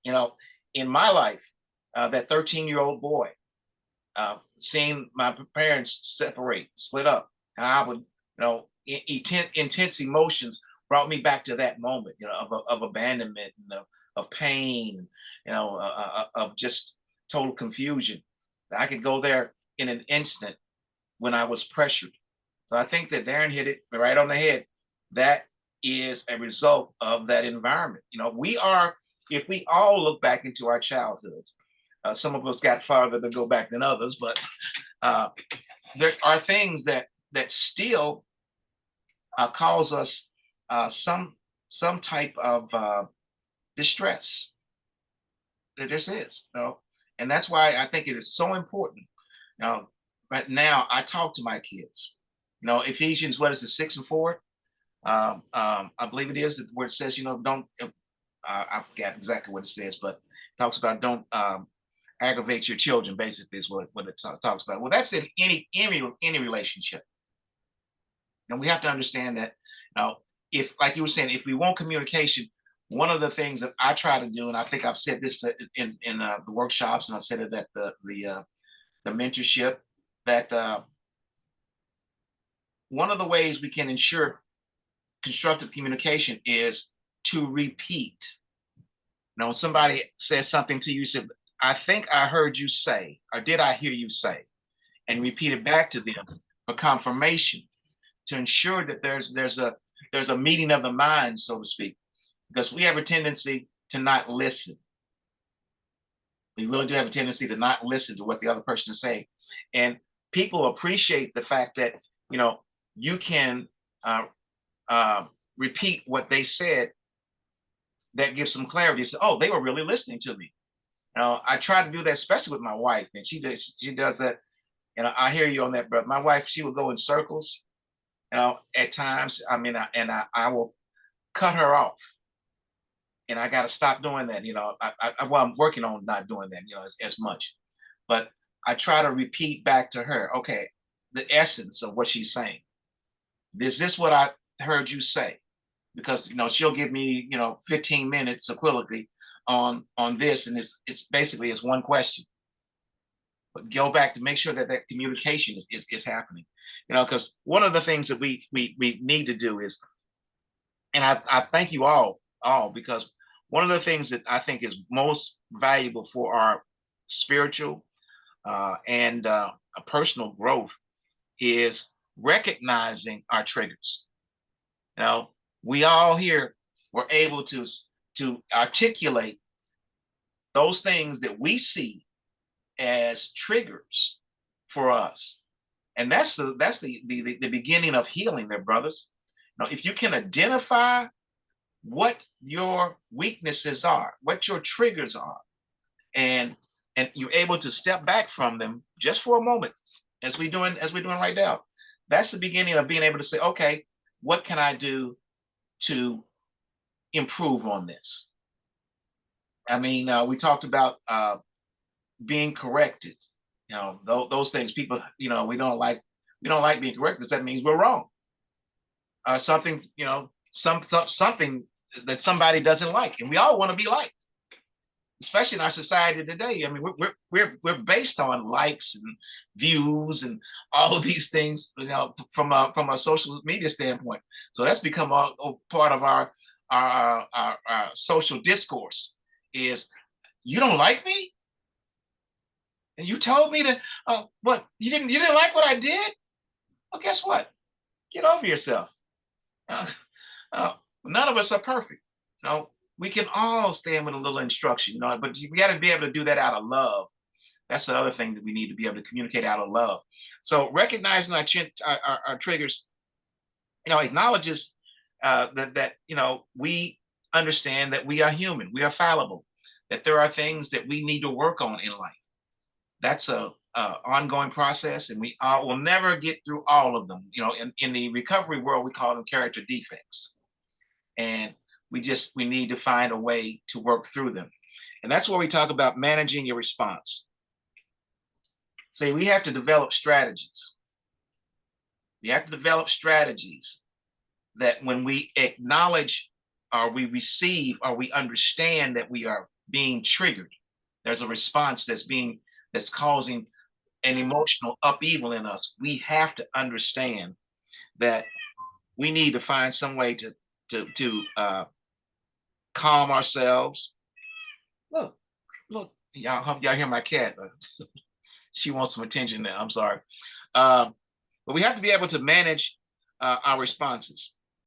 You know, in my life, that 13-year-old boy, seeing my parents separate, split up, and I would, intense emotions brought me back to that moment, of abandonment and of pain, of just total confusion. I could go there in an instant when I was pressured. So I think that Darren hit it right on the head. That is a result of that environment. If we all look back into our childhoods, some of us got farther to go back than others, but uh, there are things that still cause us some type of distress. There just is, and that's why I think it is so important. But now I talk to my kids. Ephesians, what is the 6 and 4? I believe it is where it says, don't. I forget exactly what it says, but it talks about don't aggravate your children. Basically, is what it talks about. Well, that's in any relationship, and we have to understand that. If, like you were saying, if we want communication, one of the things that I try to do, and I think I've said this in the workshops, and I've said it at the mentorship, that one of the ways we can ensure constructive communication is to repeat. When somebody says something to you, you say, I think I heard you say, or did I hear you say? And repeat it back to them for confirmation, to ensure that there's a meeting of the mind, so to speak, because we have a tendency to not listen. We really do have a tendency to not listen to what the other person is saying. And people appreciate the fact that, you can repeat what they said. That gives some clarity. So, oh, they were really listening to me. I try to do that, especially with my wife, and she does that. And I hear you on that, brother. My wife, she will go in circles, at times. I mean, I will cut her off, and I got to stop doing that. Well, I'm working on not doing that, as much, but I try to repeat back to her, okay, the essence of what she's saying. Is this what I heard you say? Because she'll give me 15 minutes soliloquy on this, and it's basically it's one question. But go back to make sure that communication is happening. Because one of the things that we need to do is, and I thank you all, because one of the things that I think is most valuable for our spiritual and personal growth is recognizing our triggers. You know, we all here were able to articulate those things that we see as triggers for us, and that's the beginning of healing, there, brothers. If you can identify what your weaknesses are, what your triggers are, and you're able to step back from them just for a moment, as we're doing right now, that's the beginning of being able to say, okay, what can I do to improve on this? I mean, we talked about being corrected. Those things people, we don't like being corrected because that means we're wrong. Something, something that somebody doesn't like, and we all want to be liked, especially in our society today. I mean, we're based on likes and views and all of these things, from a social media standpoint. So that's become a part of our social discourse. Is you don't like me, and you told me that, what, you didn't like what I did? Well, guess what? Get over yourself. Uh, None of us are perfect. We can all stand with a little instruction, but we got to be able to do that out of love. That's the other thing that we need to be able to communicate out of love. So recognizing our triggers, acknowledges that we understand that we are human, we are fallible, that there are things that we need to work on in life. That's a ongoing process, and we will never get through all of them. In the recovery world, we call them character defects, and we need to find a way to work through them. And that's where we talk about managing your response. Say we have to develop strategies. We have to develop strategies that when we acknowledge, or we receive, or we understand that we are being triggered. There's a response that's causing an emotional upheaval in us. We have to understand that we need to find some way to calm ourselves. Look, look, y'all hope y'all hear my cat. She wants some attention now. I'm sorry. But we have to be able to manage our responses.